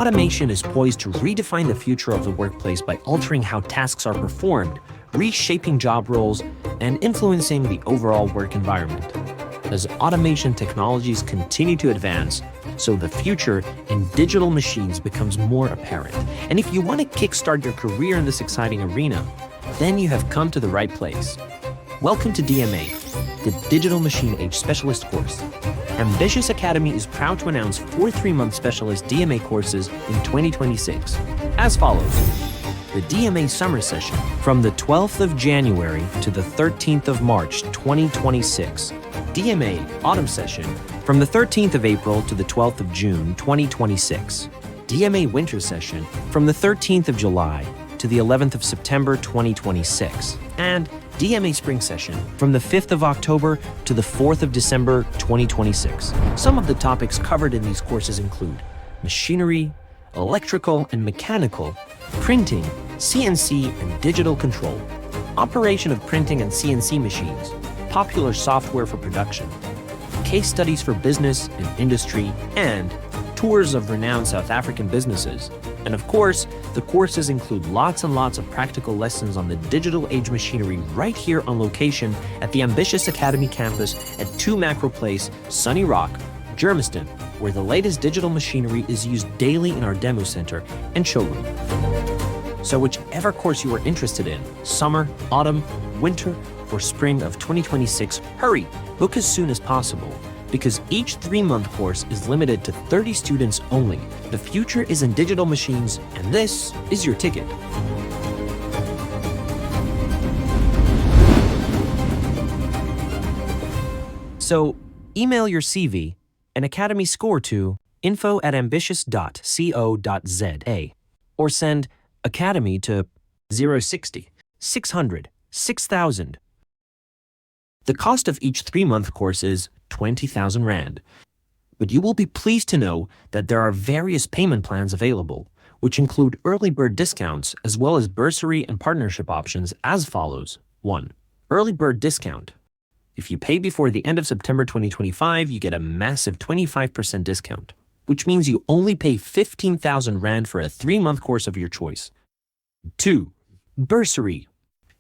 automation is poised to redefine the future of the workplace by altering how tasks are performed, reshaping job roles, and influencing the overall work environment. As automation technologies continue to advance, so the future in digital machines becomes more apparent. And if you want to kickstart your career in this exciting arena, then you have come to the right place. Welcome to DMA, the Digital Machine Age Specialist course. Ambitious Academy is proud to announce 4 3-month specialist DMA courses in 2026 as follows. The DMA Summer Session from the 12th of January to the 13th of March 2026. DMA Autumn Session from the 13th of April to the 12th of June 2026. DMA Winter Session from the 13th of July to the 11th of September 2026. And DMA Spring Session from the 5th of October to the 4th of December 2026. Some of the topics covered in these courses include machinery, electrical and mechanical, printing, CNC and digital control, operation of printing and CNC machines, popular software for production, case studies for business and industry, and tours of renowned South African businesses. And of course, the courses include lots and lots of practical lessons on the digital age machinery right here on location at the Ambitious Academy campus at 2 Macro Place, Sunny Rock, Germiston, where the latest digital machinery is used daily in our demo center and showroom. So whichever course you are interested in, summer, autumn, winter, or spring of 2026, hurry, book as soon as possible, because each 3-month course is limited to 30 students only. The future is in digital machines, and this is your ticket. So email your CV and Academy score to info@ambitious.co.za or send Academy to 060 600 6000. The cost of each 3-month course is 20,000 Rand. But you will be pleased to know that there are various payment plans available, which include early bird discounts as well as bursary and partnership options as follows. 1. Early bird discount. If you pay before the end of September 2025, you get a massive 25% discount, which means you only pay 15,000 Rand for a 3-month course of your choice. 2. Bursary.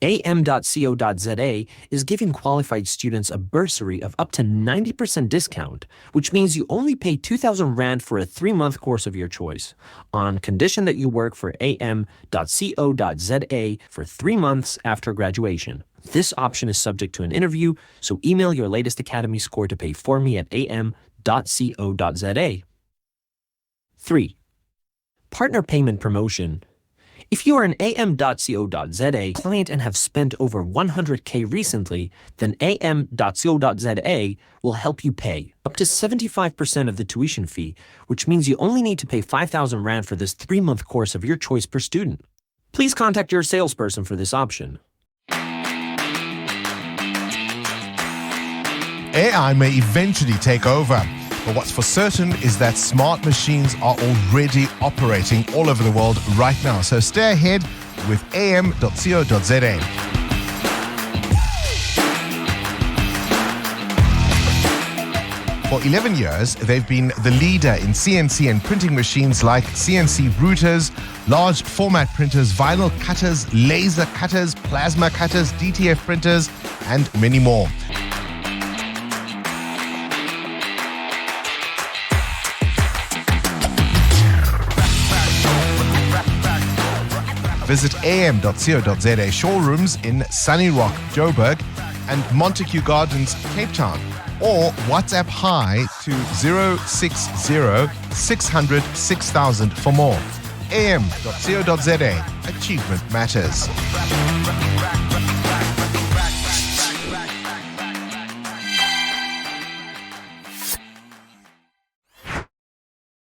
AM.CO.za is giving qualified students a bursary of up to 90% discount, which means you only pay 2,000 Rand for a 3-month course of your choice, on condition that you work for AM.CO.za for 3 months after graduation. This option is subject to an interview, so email your latest Academy score to pay for me at am.co.za. 3. Partner payment promotion. If you are an am.co.za client and have spent over 100K recently, then am.co.za will help you pay up to 75% of the tuition fee, which means you only need to pay 5,000 Rand for this 3-month course of your choice per student. Please contact your salesperson for this option. AI may eventually take over, but what's for certain is that smart machines are already operating all over the world right now. So stay ahead with am.co.za. For 11 years, they've been the leader in CNC and printing machines like CNC routers, large format printers, vinyl cutters, laser cutters, plasma cutters, DTF printers, and many more. Visit am.co.za showrooms in Sunny Rock, Joburg, and Montague Gardens, Cape Town, or WhatsApp hi to 060 600 6000 for more. am.co.za. Achievement matters.